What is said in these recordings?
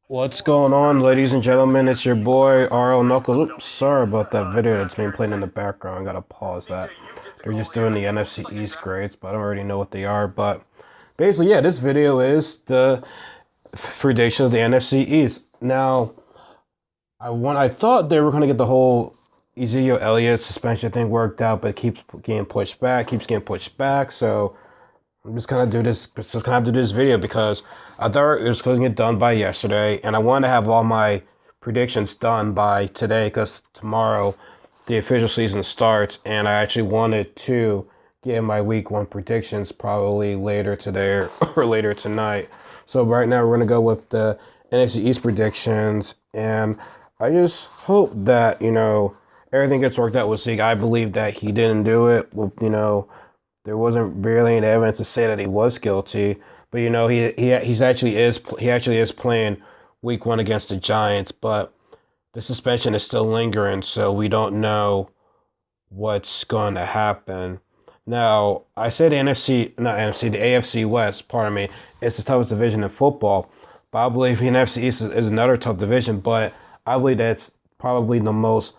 What's going on, ladies and gentlemen? It's your boy RL Knuckles. Oops, sorry about that video that's being played in the background. I gotta pause that. They're just doing the NFC East grades, but I don't already know what they are. But basically, yeah, this video is the prediction of the NFC East. Now, I thought they were gonna get the whole Ezekiel Elliott suspension thing worked out, but it keeps getting pushed back, keeps getting pushed back. So I'm just gonna do this. Just gonna have to do this video because I thought it was going to get done by yesterday, and I wanted to have all my predictions done by today because tomorrow the official season starts, and I actually wanted to get my week one predictions probably later today or later tonight. So right now we're gonna go with the NFC East predictions, and I just hope that everything gets worked out with Zeke. I believe that he didn't do it with there wasn't really any evidence to say that he was guilty, but he actually is playing week one against the Giants, but the suspension is still lingering, so we don't know what's going to happen. Now, I said the AFC West, pardon me, it's the toughest division in football, but I believe the NFC East is another tough division, but I believe that's probably the most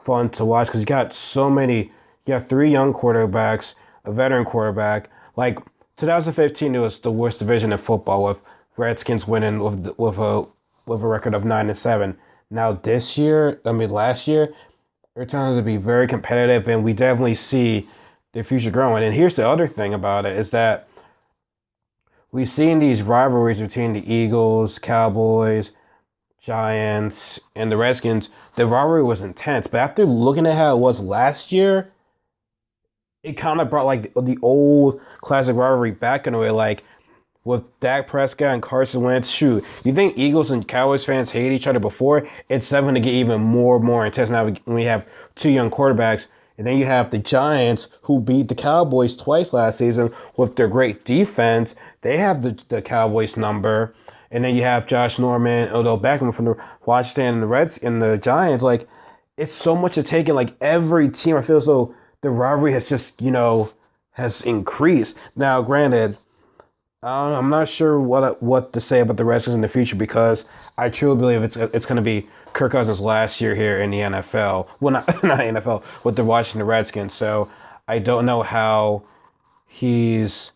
fun to watch because you got three young quarterbacks, a veteran quarterback. Like 2015, it was the worst division in football with Redskins winning with a record of 9-7. Now last year, they're turning to be very competitive, and we definitely see the future growing. And here's the other thing about it is that we've seen these rivalries between the Eagles, Cowboys, Giants, and the Redskins. The rivalry was intense, but after looking at how it was last year, it kind of brought like the old classic rivalry back in a way, like with Dak Prescott and Carson Wentz. Shoot, you think Eagles and Cowboys fans hate each other before? It's definitely going to get even more intense now when we have two young quarterbacks. And then you have the Giants, who beat the Cowboys twice last season with their great defense. They have the Cowboys number. And then you have Josh Norman, Odell Beckham from the Washington and the Reds and the Giants. Like, it's so much to take in. Like, every team, I feel so the rivalry has just, has increased. Now, granted, I'm not sure what to say about the Redskins in the future because I truly believe it's going to be Kirk Cousins' last year here in the NFL. Well, not NFL, with the Washington Redskins. So I don't know how he's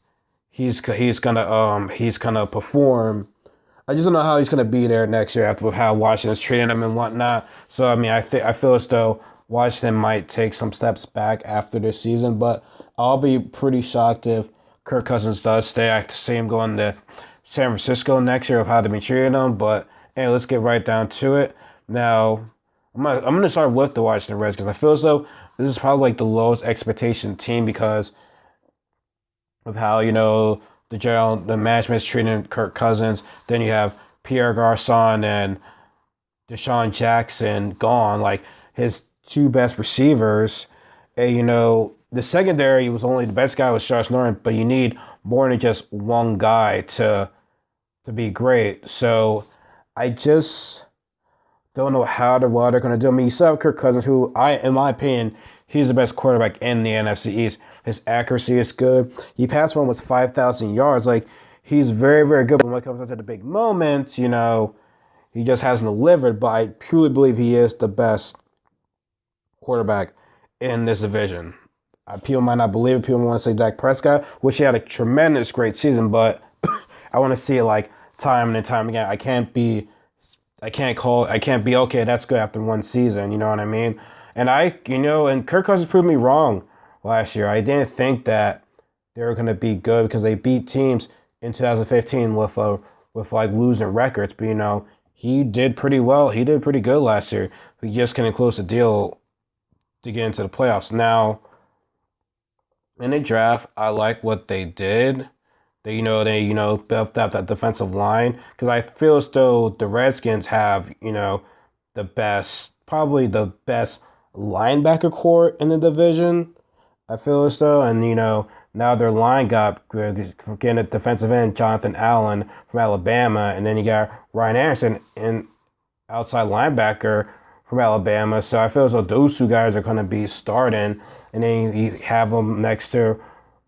gonna perform. I just don't know how he's gonna be there next year after with how Washington's treating him and whatnot. So I mean, I feel as though Washington might take some steps back after this season, but I'll be pretty shocked if Kirk Cousins does stay. I see him going to San Francisco next year of how they've been treating him. But hey, let's get right down to it. Now, I'm gonna start with the Washington Redskins. I feel as though this is probably like the lowest expectation team because of how the management's treating Kirk Cousins. Then you have Pierre Garcon and Deshaun Jackson gone, like his two best receivers. And the secondary was only the best guy was Josh Norman, but you need more than just one guy to be great. So I just don't know what they're gonna do. I mean, you still have Kirk Cousins, who in my opinion, he's the best quarterback in the NFC East. His accuracy is good. He passed for almost 5,000 yards. Like he's very, very good. But when it comes down to the big moments, he just hasn't delivered. But I truly believe he is the best quarterback in this division. People might not believe it. People want to say Dak Prescott, which he had a tremendous, great season. But I want to see it like time and time again. I can't be okay. That's good after one season. You know what I mean? And and Kirk Cousins proved me wrong last year. I didn't think that they were going to be good because they beat teams in 2015 with like losing records. But he did pretty well. He did pretty good last year. He just couldn't close the deal to get into the playoffs. Now, in the draft, I like what they did. They built out that defensive line because I feel as though the Redskins have, probably the best linebacker core in the division. I feel as though, and now their line got getting a defensive end, Jonathan Allen from Alabama, and then you got Ryan Anderson, an outside linebacker from Alabama. So I feel as though those two guys are going to be starting, and then you have them next to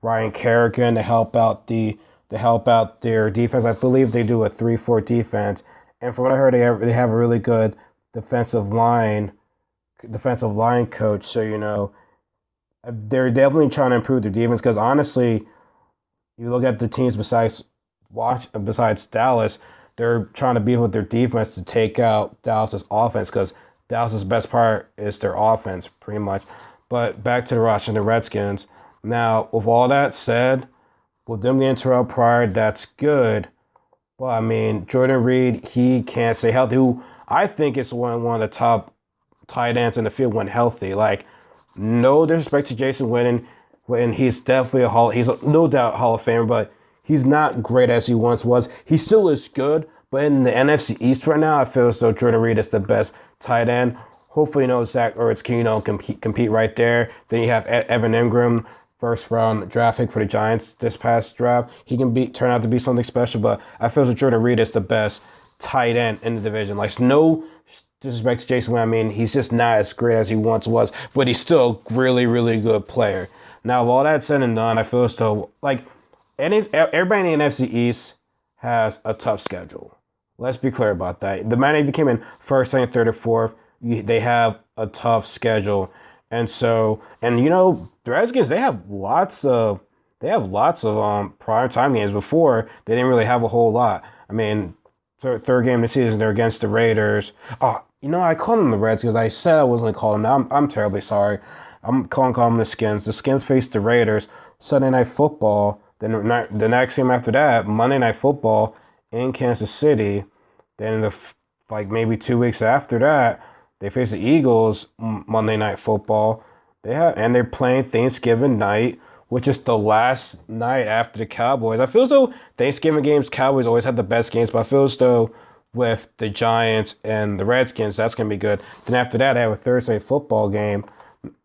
Ryan Kerrigan to help out their defense. I believe they do a 3-4 defense, And from what I heard, they have a really good defensive line coach. So they're definitely trying to improve their defense because honestly, you look at the teams besides Dallas, they're trying to beef with their defense to take out Dallas's offense because Dallas's best part is their offense, pretty much. But back to the Washington Redskins. Now, with all that said, with them getting Terrell Pryor, that's good. Well, I mean, Jordan Reed, he can't stay healthy. Who I think is one of the top tight ends in the field when healthy. Like, no disrespect to Jason Witten, when he's definitely he's no doubt Hall of Famer, but he's not great as he once was. He still is good, but in the NFC East right now, I feel as though Jordan Reed is the best tight end. Hopefully, Zach Ertz can compete right there. Then you have Evan Ingram, first round draft pick for the Giants this past draft. He can turn out to be something special, but I feel that Jordan Reed is the best tight end in the division. Like, no disrespect to Jason Witten. I mean, he's just not as great as he once was, but he's still a really, really good player. Now, with all that said and done, I feel as though, like, everybody in the NFC East has a tough schedule. Let's be clear about that. The matter if you came in first, second, third, or fourth, they have a tough schedule. And so, the Redskins, they have lots of prime time games. Before, they didn't really have a whole lot. I mean, third game of the season, they're against the Raiders. Oh, I called them the Redskins. I said I wasn't going to call them that. I'm terribly sorry. I'm calling them the Skins. The Skins face the Raiders Sunday Night Football. Then the next game after that, Monday Night Football in Kansas City. Then maybe 2 weeks after that, they face the Eagles Monday Night Football. They're playing Thanksgiving night, which is the last night after the Cowboys. I feel as though Thanksgiving games, Cowboys always have the best games, but I feel as though with the Giants and the Redskins, that's going to be good. Then after that, they have a Thursday football game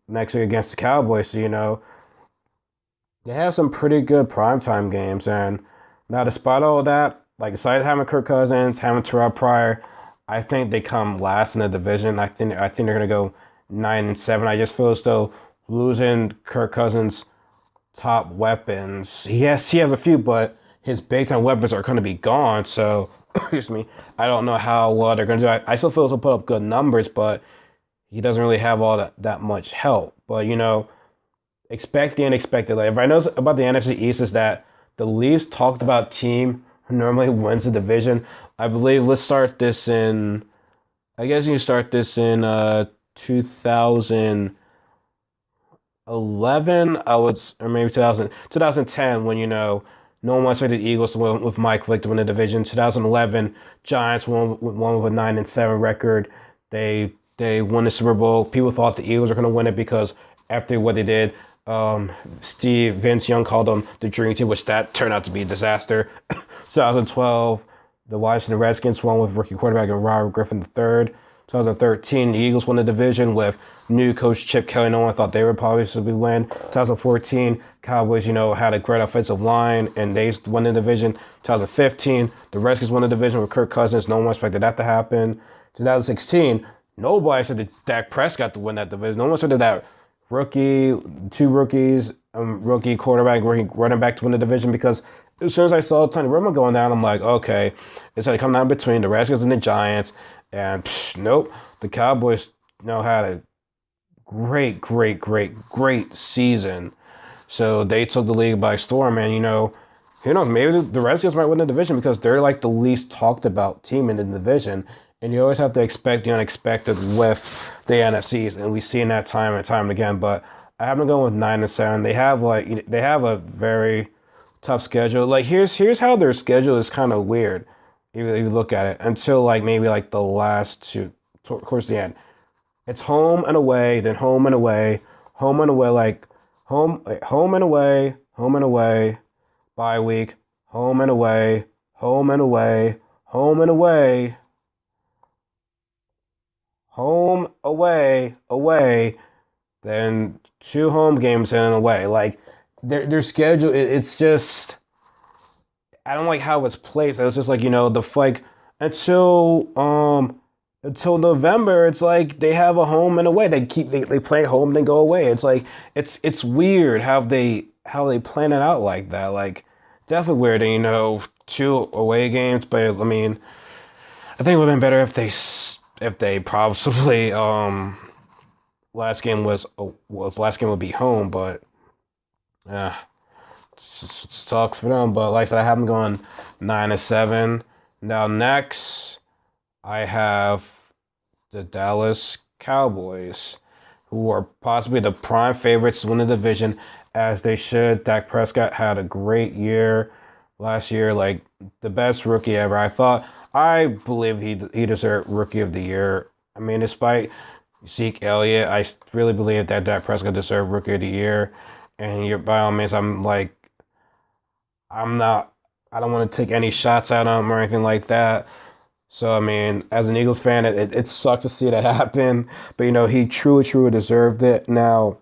next week against the Cowboys. So, they have some pretty good primetime games. And now, despite all that, like, besides having Kirk Cousins, having Terrell Pryor, I think they come last in the division. I think they're going to go 9-7. I just feel as though losing Kirk Cousins' top weapons, he has a few, but his big time weapons are going to be gone. So, excuse me, I don't know how well they're going to do. I still feel he'll put up good numbers, but he doesn't really have all that much help. But expect the unexpected. Like, if I know about the NFC East is that the least talked about team who normally wins the division. I believe let's start this in. I guess you can start this in 2011. Or maybe 2010 when no one expected the Eagles to win with Mike Vick to win the division. 2011 Giants won with a 9-7 record. They won the Super Bowl. People thought the Eagles were going to win it because after what they did. Vince Young called them the Dream Team, which that turned out to be a disaster. 2012, the Washington Redskins won with rookie quarterback Robert Griffin III. 2013, the Eagles won the division with new coach Chip Kelly. No one thought they would probably win. 2014, Cowboys, had a great offensive line, and they won the division. 2015, the Redskins won the division with Kirk Cousins. No one expected that to happen. 2016, nobody expected Dak Prescott to win that division. No one expected that two rookies, rookie quarterback, rookie running back to win the division, because as soon as I saw Tony Romo going down, I'm like, okay, it's going to come down between the Redskins and the Giants, and nope, the Cowboys had a great season, so they took the league by storm, and who knows, maybe the Redskins might win the division because they're like the least talked about team in the division. And you always have to expect the unexpected with the NFCs, and we've seen that time and time again. But I have them going with 9-7. They have a very tough schedule. Like, here's how their schedule is kind of weird if you look at it until maybe the last two towards the end. It's home and away, then home and away, home and away, home and away, bye week, home and away, home and away, home and away. Home, away, then 2 home games and away. Like, their schedule, it's just, I don't like how it's placed. It's just until November, it's like they have a home and away. They play home, then go away. It's like it's weird how they plan it out like that. Like, definitely weird. And 2 away games, but I mean, I think it would have been better if they possibly last game would be home, but yeah, sucks for them. But like I said, I have them going 9-7. Now next, I have the Dallas Cowboys, who are possibly the prime favorites to win the division, as they should. Dak Prescott had a great year last year, like the best rookie ever. I believe he deserved Rookie of the Year. I mean, despite Zeke Elliott, I really believe that Dak Prescott deserved Rookie of the Year. And by all means, I'm not, I don't want to take any shots at him or anything like that. So, I mean, as an Eagles fan, it sucks to see that happen. But, he truly deserved it. Now,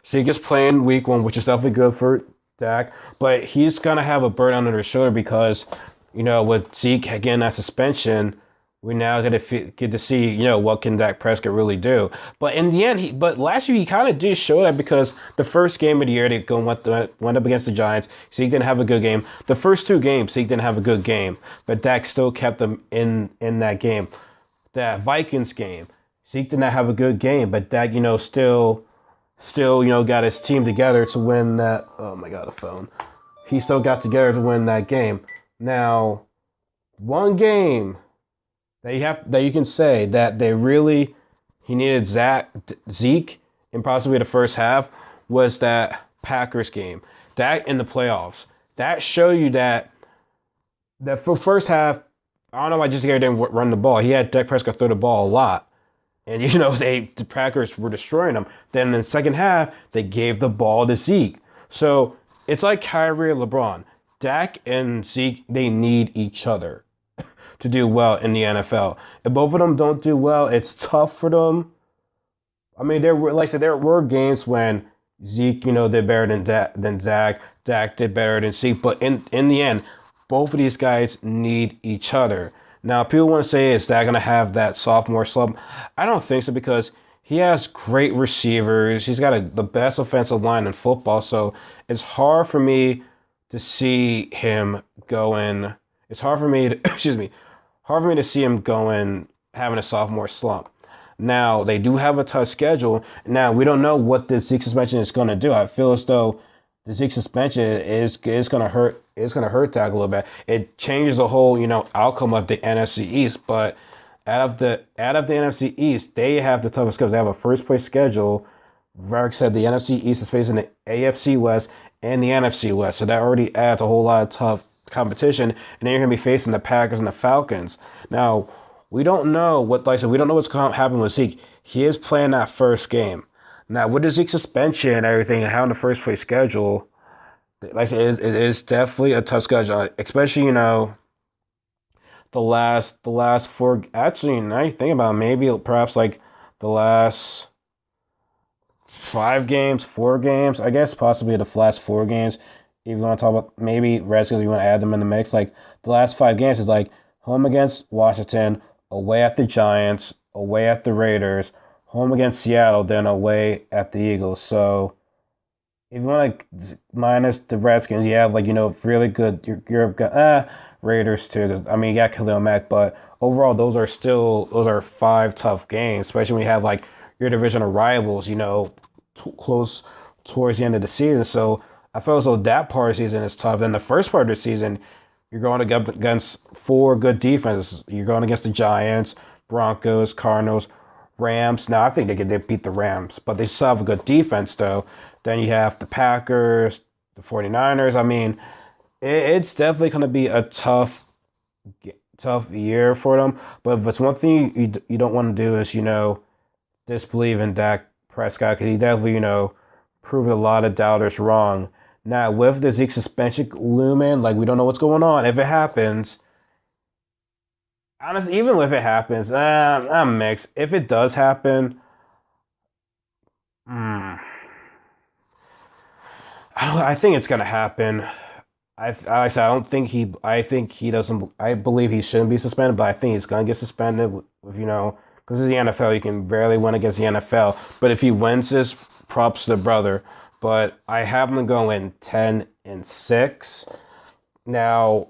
so he gets playing week 1, which is definitely good for Dak. But he's going to have a burden under his shoulder because, with Zeke getting that suspension, we now get to see, what can Dak Prescott really do. But in the end, but last year he kind of did show that because the first game of the year they went up against the Giants. Zeke didn't have a good game. The first 2 games, Zeke didn't have a good game, but Dak still kept them in that game. That Vikings game, Zeke did not have a good game, but Dak, still, got his team together to win that. Oh my God, a phone. He still got together to win that game. Now, one game that you can say that he needed Zeke in possibly the first half was that Packers game. That in the playoffs. That show you that for first half, I don't know why Jesse Garrett didn't run the ball. He had Dak Prescott throw the ball a lot. And, the Packers were destroying them. Then in the second half, they gave the ball to Zeke. So it's like Kyrie and LeBron. Dak and Zeke, they need each other to do well in the NFL. If both of them don't do well, it's tough for them. I mean, there were games when Zeke, did better than Zach. Dak did better than Zeke. But in the end, both of these guys need each other. Now, people want to say, is Dak going to have that sophomore slump? I don't think so because he has great receivers. He's got the best offensive line in football. So it's hard for me to see him going. It's hard for me to, hard for me to see him having a sophomore slump. Now, they do have a tough schedule. Now, we don't know what this Zeke suspension is going to do. I feel as though the Zeke suspension is going to hurt. It's going to hurt Dak a little bit. It changes the whole, outcome of the NFC East. But out of the NFC East, they have the toughest schedule. They have a first place schedule. Varric said the NFC East is facing the AFC West and the NFC West. So that already adds a whole lot of tough competition. And then you're going to be facing the Packers and the Falcons. Now, we don't know we don't know what's going to happen with Zeke. He is playing that first game. Now, with the Zeke suspension and everything, and having the first place schedule, like I said, it is definitely a tough schedule, especially, the last 4, actually, now you think about it, maybe perhaps like the last 5 games, 4 games, I guess possibly the last 4 games, if you want to talk about maybe Redskins, you want to add them in the mix, like the last 5 games is like home against Washington, away at the Giants, away at the Raiders, home against Seattle, then away at the Eagles. So if you want to minus the Redskins, you have really good Europe Raiders too. Cause, I mean, you got Khalil Mack, but overall those are 5 tough games, especially when you have your divisional rivals, close towards the end of the season. So I feel as though that part of the season is tough. Then the first part of the season, you're going against 4 good defenses. You're going against the Giants, Broncos, Cardinals, Rams. Now, I think they beat the Rams, but they still have a good defense, though. Then you have the Packers, the 49ers. I mean, it's definitely going to be a tough year for them. But if it's one thing you don't want to do is, disbelieve in Dak Prescott, because he definitely, proved a lot of doubters wrong. Now, with the Zeke suspension looming, we don't know what's going on. If it happens, honestly, even if it happens, I'm mixed. If it does happen, I think it's gonna happen. I think he doesn't. I believe he shouldn't be suspended, but I think he's gonna get suspended. Because it's the NFL, you can barely win against the NFL. But if he wins this, props to the brother. But I have them going 10-6. Now,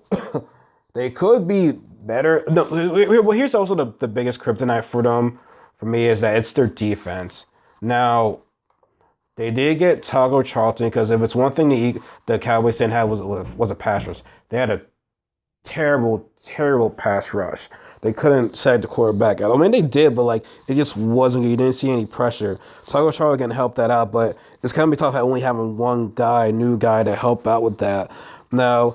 they could be better. No, well, here's also the biggest kryptonite for them, for me, is that it's their defense. Now, they did get Taco Charlton because if it's one thing the Cowboys didn't have was a pass rush. They had a terrible pass rush. They couldn't sack the quarterback out. I mean, they did, but like it just wasn't. You didn't see any pressure. Taco Charlton can help that out, but it's gonna be tough only having one new guy to help out with that. Now,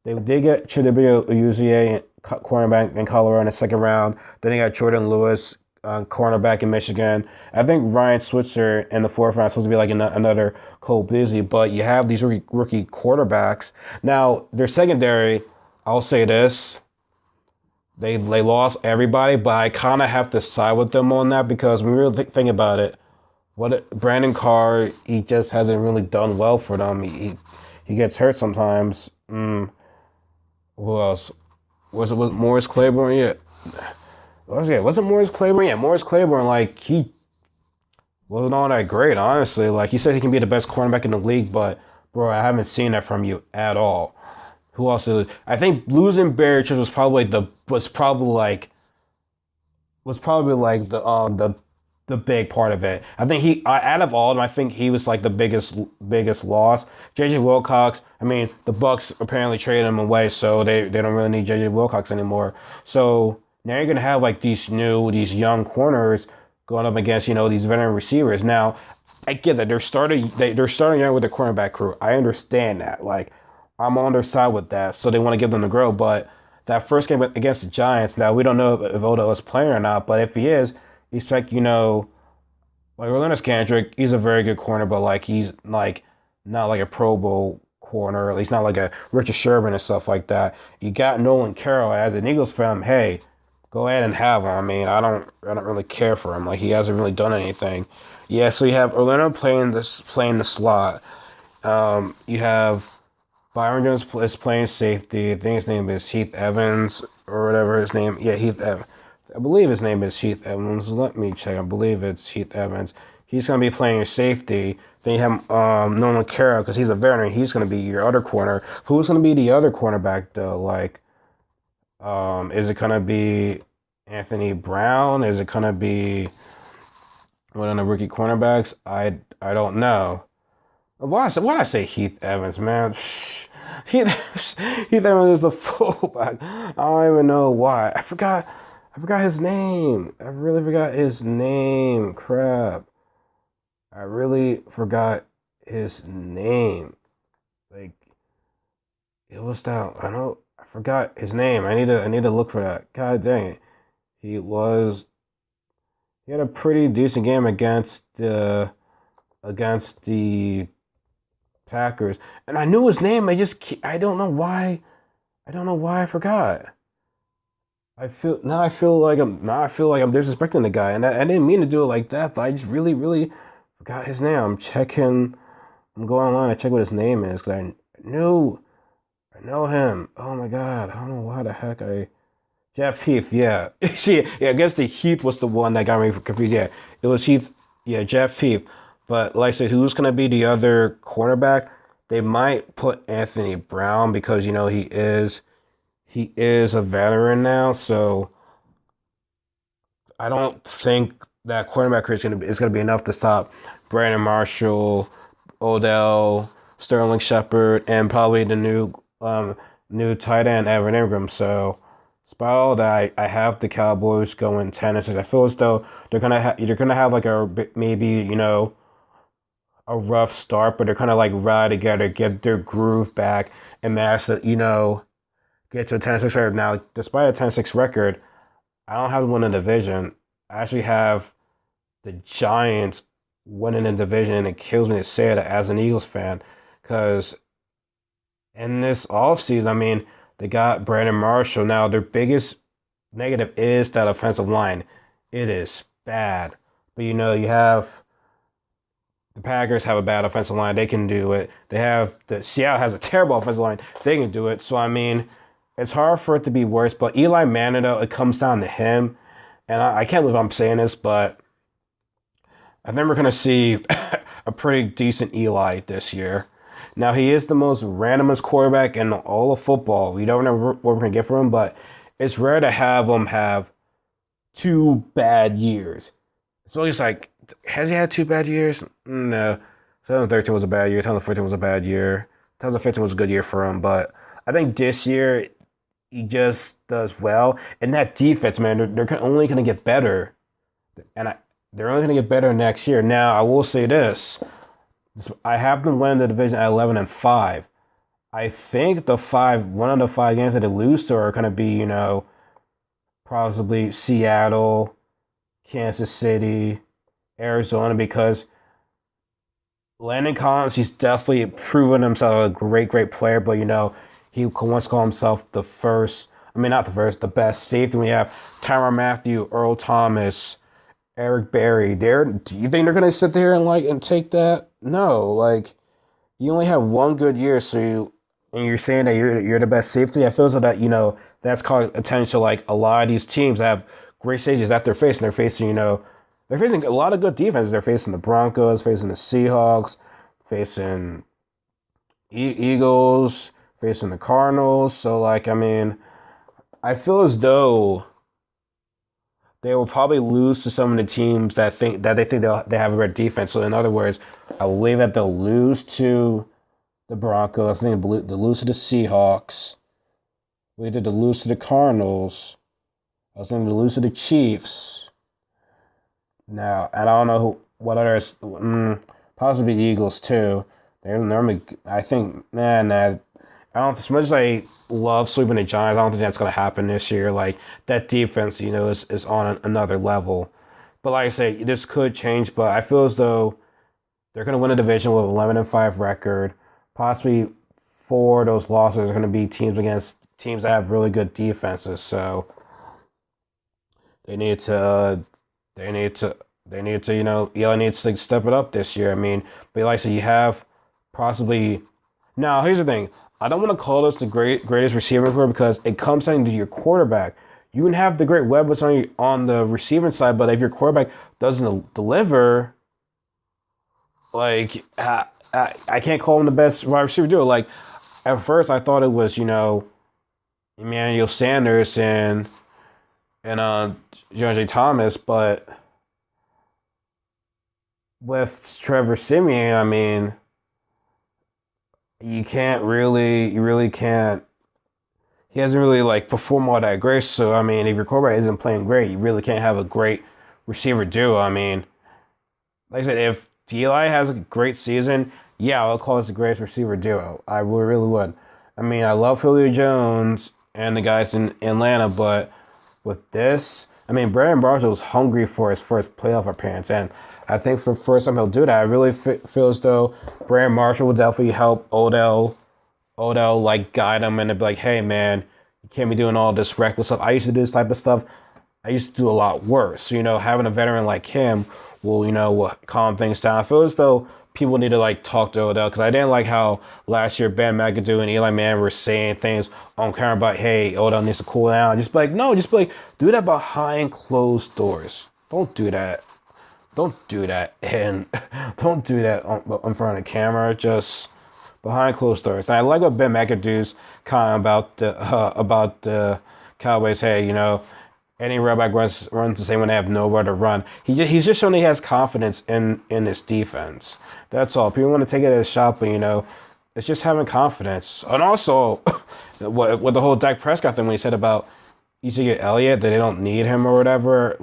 they did get Chidobe Awuzie, cornerback in Colorado in the second round. Then they got Jordan Lewis, cornerback in Michigan. I think Ryan Switzer in the fourth round is supposed to be like another Cole Beasley, but you have these rookie quarterbacks. Now, their secondary, I'll say this. They lost everybody, but I kind of have to side with them on that because when we really think about it, Brandon Carr, he just hasn't really done well for them. He gets hurt sometimes. Who else? Was Morris Claiborne? Yeah. Wasn't Morris Claiborne? Yeah, Morris Claiborne, like, he wasn't all that great, honestly. Like, he said he can be the best cornerback in the league, but, bro, I haven't seen that from you at all. Who else is? I think losing Barry Church was probably the big part of it. I think out of all of them, I think he was like the biggest loss. JJ Wilcox, I mean, the Bucks apparently traded him away, so they don't really need JJ Wilcox anymore. So now you're gonna have like these young corners going up against these veteran receivers. Now I get that they're starting young with their cornerback crew. I understand that. Like, I'm on their side with that, so they want to give them to grow. But that first game against the Giants, now we don't know if Odo is playing or not, but if he is, you expect, like Orlando Scandrick, he's a very good corner, but like he's like not like a Pro Bowl corner, at least not like a Richard Sherman and stuff like that. You got Nolan Carroll as an Eagles fan. Hey, go ahead and have him. I mean, I don't really care for him. Like, he hasn't really done anything. Yeah, so you have Orlando playing the slot. You have Byron Jones is playing safety. I think his name is Heath Evans or whatever his name. Yeah, Heath Evans. I believe his name is Heath Evans. Let me check. I believe it's Heath Evans. He's going to be playing safety. Then you have Nolan Carroll because he's a veteran. He's going to be your other corner. Who's going to be the other cornerback though? Like, is it going to be Anthony Brown? Is it going to be one of the rookie cornerbacks? I don't know. Why did I say Heath Evans, man? Heath Evans is the fullback. I don't even know why. I forgot his name. I really forgot his name. Crap. I really forgot his name. Like, it was that. I forgot his name. I need to look for that. God dang it. He had a pretty decent game against the Packers, and I knew his name. I don't know why I forgot. I feel like I'm disrespecting the guy, and I didn't mean to do it like that. But I just really forgot his name. I'm going online to check what his name is because I know him. Oh my god, I don't know why the heck Jeff Heath. Yeah, see, yeah, I guess the Heath was the one that got me confused. Yeah, it was Heath. Yeah, Jeff Heath. But like I said, who's going to be the other cornerback? They might put Anthony Brown because he is a veteran now. So I don't think that cornerback is going to be enough to stop Brandon Marshall, Odell, Sterling Shepard, and probably the new tight end Evan Ingram. So despite all that, I have the Cowboys going 10-6. I feel as though they're gonna have like maybe a rough start, but they're kind of like ride together, get their groove back, and manage to, get to a 10-6 record. Now, despite a 10-6 record, I don't have to win a division. I actually have the Giants winning a division, and it kills me to say that as an Eagles fan, because in this offseason, I mean, they got Brandon Marshall. Now, their biggest negative is that offensive line. It is bad. But, you have the Packers have a bad offensive line. They can do it. Seattle has a terrible offensive line. They can do it. So, I mean, it's hard for it to be worse. But Eli Manning, though, it comes down to him. And I can't believe I'm saying this, but I think we're going to see a pretty decent Eli this year. Now, he is the most randomest quarterback in all of football. We don't know what we're going to get from him, but it's rare to have them have 2 bad years. So it's like, has he had 2 bad years? No. 2013 was a bad year. 2014 was a bad year. 2015 was a good year for him, but I think this year he just does well. And that defense, man, they're only going to get better, and they're only going to get better next year. Now, I will say this: I have them winning the division at 11-5. I think one of the 5 games that they lose to are going to be, possibly Seattle, Kansas City, Arizona, because Landon Collins, he's definitely proven himself a great player, but he once called himself not the first, the best safety. We have Tyrann Mathieu, Earl Thomas, Eric Berry. Do you think they're gonna sit there and take that? No, you only have one good year, and you're saying that you're the best safety. I feel so that that's called attention to a lot of these teams that have great safeties that they're facing. They're facing a lot of good defense. They're facing the Broncos, facing the Seahawks, facing Eagles, facing the Cardinals. So, I feel as though they will probably lose to some of the teams that they think they have a great defense. So, in other words, I believe that they'll lose to the Broncos. I think they'll lose to the Seahawks. We did the lose to the Cardinals. I was thinking to lose to the Chiefs. Now, and I don't know what others, possibly the Eagles too. They're normally, I think, I don't, as much as I love sweeping the Giants, I don't think that's going to happen this year. That defense, is on another level. But like I say, this could change, but I feel as though they're going to win a division with 11-5 record. Possibly 4 of those losses are going to be teams against teams that have really good defenses. So they need to, Eli needs to step it up this year. But like I said, you have possibly. Now, here's the thing. I don't want to call this the greatest receiver core because it comes down to your quarterback. You can have the great weapons on the receiving side, but if your quarterback doesn't deliver, I can't call him the best wide receiver duo. At first, I thought it was Emmanuel Sanders and J.J. Thomas, but with Trevor Siemian, you really can't. He hasn't really performed all that great. So if your quarterback isn't playing great, you really can't have a great receiver duo. Like I said, if Eli has a great season, yeah, I'll call this the greatest receiver duo. I really would. I love Julio Jones and the guys in Atlanta, but with this, Brandon Marshall's hungry for his first playoff appearance, and I think for the first time he'll do that. I really feel as though Brandon Marshall will definitely help Odell, guide him and be like, hey, man, you can't be doing all this reckless stuff. I used to do this type of stuff. I used to do a lot worse. Having a veteran like him will calm things down. I feel as though people need to talk to Odell, because I didn't like how last year Ben McAdoo and Eli Manning were saying things on camera about, hey, Odell needs to cool down. Just be do that behind closed doors. Don't do that. Don't do that, and don't do that in front of the camera. Just behind closed doors. And I like what Ben McAdoo's comment about the Cowboys. Hey, any runback runs the same when they have nowhere to run. He's just showing he has confidence in his defense. That's all. People want to take it as a shot, but it's just having confidence. And also, with the whole Dak Prescott thing when he said about Ezekiel Elliott that they don't need him or whatever,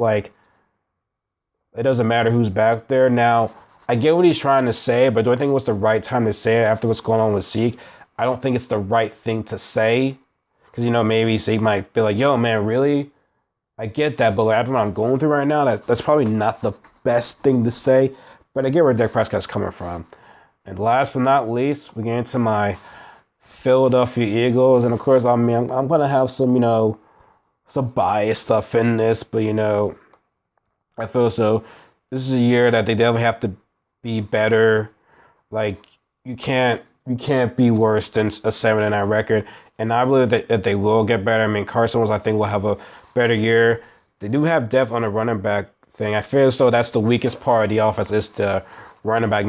it doesn't matter who's back there. Now, I get what he's trying to say, but do I think it was the right time to say it after what's going on with Zeke? I don't think it's the right thing to say. Because, maybe Zeke might be like, yo, man, really? I get that, but after what I'm going through right now, that's probably not the best thing to say. But I get where Dak Prescott's coming from. And last but not least, we get into my Philadelphia Eagles. And, of course, I'm going to have some, some bias stuff in this. But, I feel so. This is a year that they definitely have to be better. You can't be worse than a 7-9 record. And I believe that they will get better. Carson Wentz, I think, will have a better year. They do have depth on the running back thing. I feel as though that's the weakest part of the offense is the running back.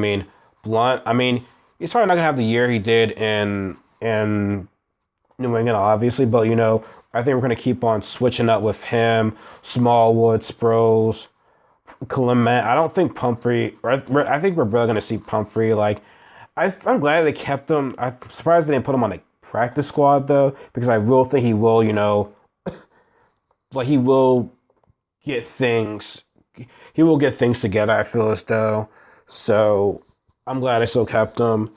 Blunt. He's probably not gonna have the year he did in New England, obviously, but I think we're gonna keep on switching up with him, Smallwood, Sproles, Clement. I don't think Pumphrey. I think we're really gonna see Pumphrey. Like, I'm glad they kept him. I'm surprised they didn't put him on the practice squad though, because I will think he will. Like he will get things. He will get things together. I feel as though. So I'm glad I still kept him.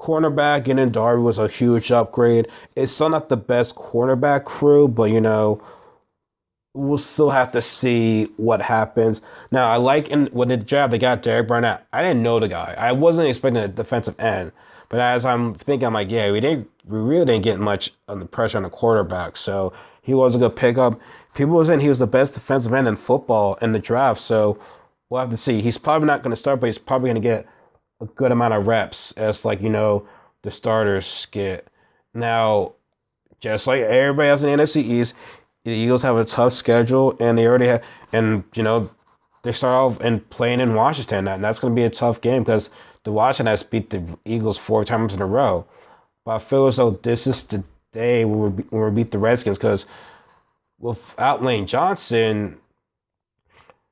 Cornerback getting Darby was a huge upgrade. It's still not the best cornerback crew, but we'll still have to see what happens. Now, I like when the draft they got Derek Barnett. I didn't know the guy. I wasn't expecting a defensive end, but as I'm thinking, I'm like, yeah, we really didn't get much on the pressure on the quarterback, so he was a good pickup. People were saying he was the best defensive end in football in the draft, so we'll have to see. He's probably not going to start, but he's probably going to get a good amount of reps as the starters get. Now, just like everybody else in the NFC East, the Eagles have a tough schedule, and they already have, and they start off and playing in Washington, and that's going to be a tough game because the Washington has beat the Eagles 4 times in a row. But I feel as though this is the day when we beat the Redskins because without Lane Johnson,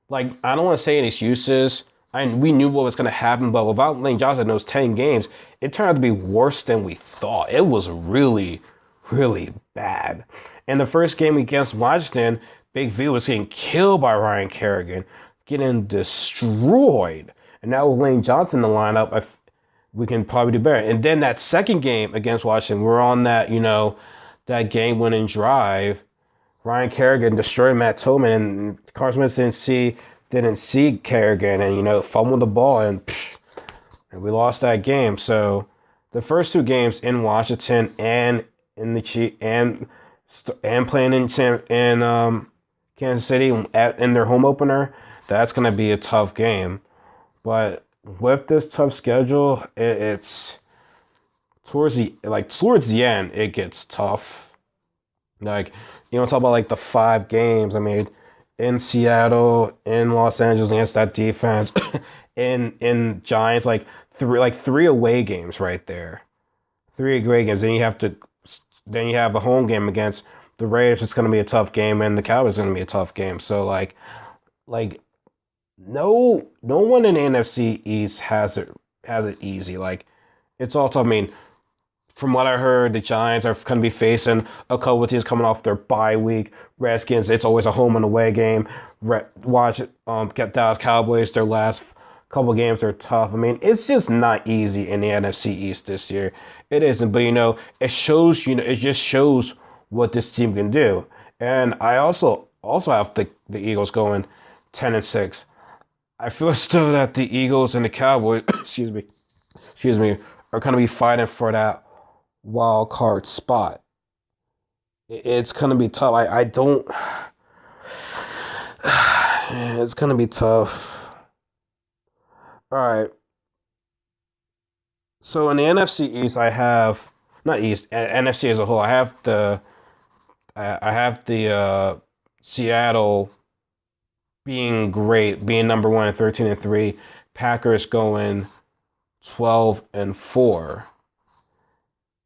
like I don't want to say any excuses. We knew what was going to happen, but without Lane Johnson in those 10 games, it turned out to be worse than we thought. It was really, really bad. In the first game against Washington, Big V was getting killed by Ryan Kerrigan, getting destroyed. And now with Lane Johnson in the lineup, we can probably do better. And then that second game against Washington, we're on that, that game-winning drive. Ryan Kerrigan destroyed Matt Tillman, and Carson Wentz didn't see Kerrigan, and fumbled the ball, and we lost that game. So the first 2 games in Washington and in the Chiefs and playing in Kansas City in their home opener, that's gonna be a tough game. But with this tough schedule, it's towards the end it gets tough. Like talk about like the 5 games. I mean, in Seattle, in Los Angeles against that defense, in Giants, like 3 away games right there, 3 away games. Then you have a home game against the Raiders. It's going to be a tough game, and the Cowboys are going to be a tough game. So like no one in the NFC East has it easy. Like it's all tough. I mean, from what I heard, the Giants are going to be facing a couple of teams coming off their bye week. Redskins, it's always a home and away game. Get Dallas Cowboys, their last couple of games are tough. I mean, it's just not easy in the NFC East this year. It isn't, but it shows. It just shows what this team can do. And I also have the Eagles going 10-6. I feel as though that the Eagles and the Cowboys, excuse me, are going to be fighting for that wild card spot. It's gonna be tough. I don't. It's gonna be tough. All right. So in the NFC East, I have not East, NFC as a whole. I have the Seattle being great, being number 1 at 13-3. Packers going 12-4.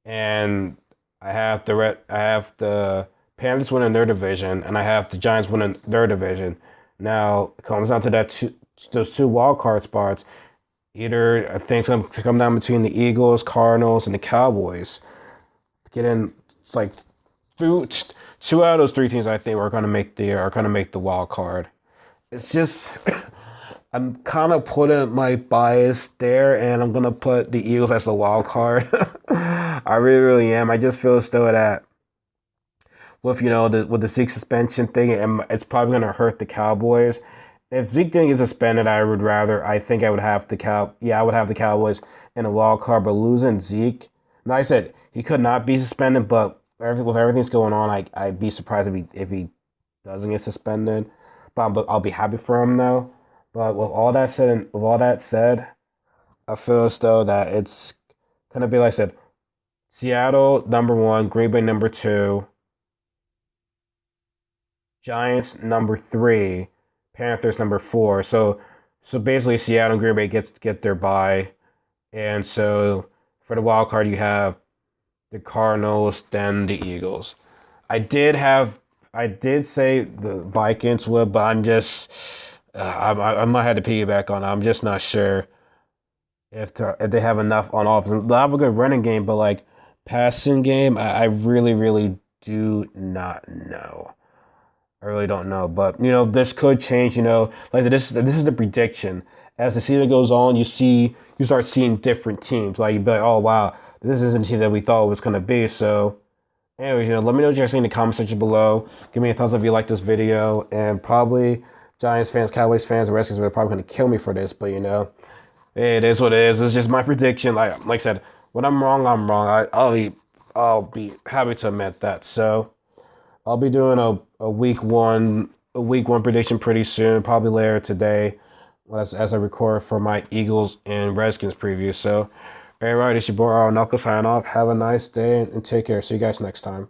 And I have the Panthers winning their division, and I have the Giants winning their division. Now it comes down to those 2 wild card spots. Either I think it's going to come down between the Eagles, Cardinals, and the Cowboys. Getting like 2 out of those 3 teams, I think are going to make the wild card. It's just. I'm kind of putting my bias there, and I'm going to put the Eagles as the wild card. I really, really am. I just feel as though that with, with the Zeke suspension thing, it's probably going to hurt the Cowboys. If Zeke didn't get suspended, I would have the Cowboys in a wild card, but losing Zeke, like I said, he could not be suspended, but with everything's going on, I'd be surprised if he doesn't get suspended. But I'll be happy for him, though. But with all that said, I feel as though that it's gonna be like I said, Seattle number 1, Green Bay number 2, Giants number 3, Panthers number 4. So basically Seattle and Green Bay get their bye, and so for the wild card you have the Cardinals, then the Eagles. I did say the Vikings would, but I'm just I might have to piggyback on it. I'm just not sure if they have enough on offense. They have a good running game, but like passing game, I really do not know. I really don't know, but this could change. Like this is the prediction. As the season goes on, you start seeing different teams. Like you be like, oh wow, this isn't the team that we thought it was gonna be. So, anyways, let me know what you're saying in the comment section below. Give me a thumbs up if you like this video, and probably Giants fans, Cowboys fans, and Redskins are probably gonna kill me for this, but it is what it is. It's just my prediction. Like I said, when I'm wrong, I'm wrong. I'll be happy to admit that. So. I'll be doing a week one prediction pretty soon, probably later today, as I record for my Eagles and Redskins preview. So, all right, it's your boy Aaron Knuckles signing off. Have a nice day and take care. See you guys next time.